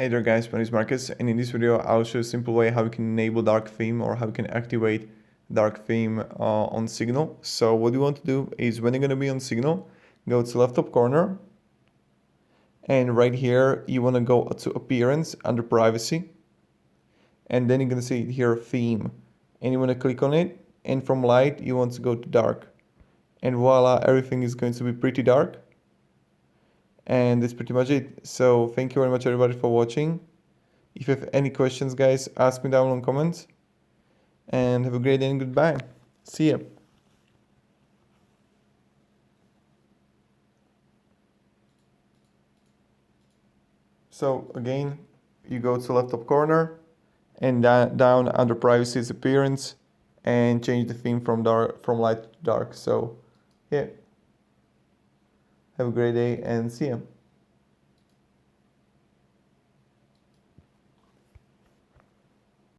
Hey there guys, my name is Marcus, and in this video I'll show you a simple way how you can enable dark theme or how you can activate dark theme on Signal. So what you want to do is when you're going to be on Signal, go to the left top corner, and right here you want to go to Appearance under Privacy, and then you're going to see here Theme, and you want to click on it, and from Light you want to go to Dark, and voila, everything is going to be pretty dark. And that's pretty much it. So thank you very much everybody for watching. If you have any questions, guys, ask me down in the comments. And have a great day and goodbye. See ya. So again, you go to the left top corner and down under Privacy is Appearance and change the theme from light to dark. So yeah. Have a great day and see ya.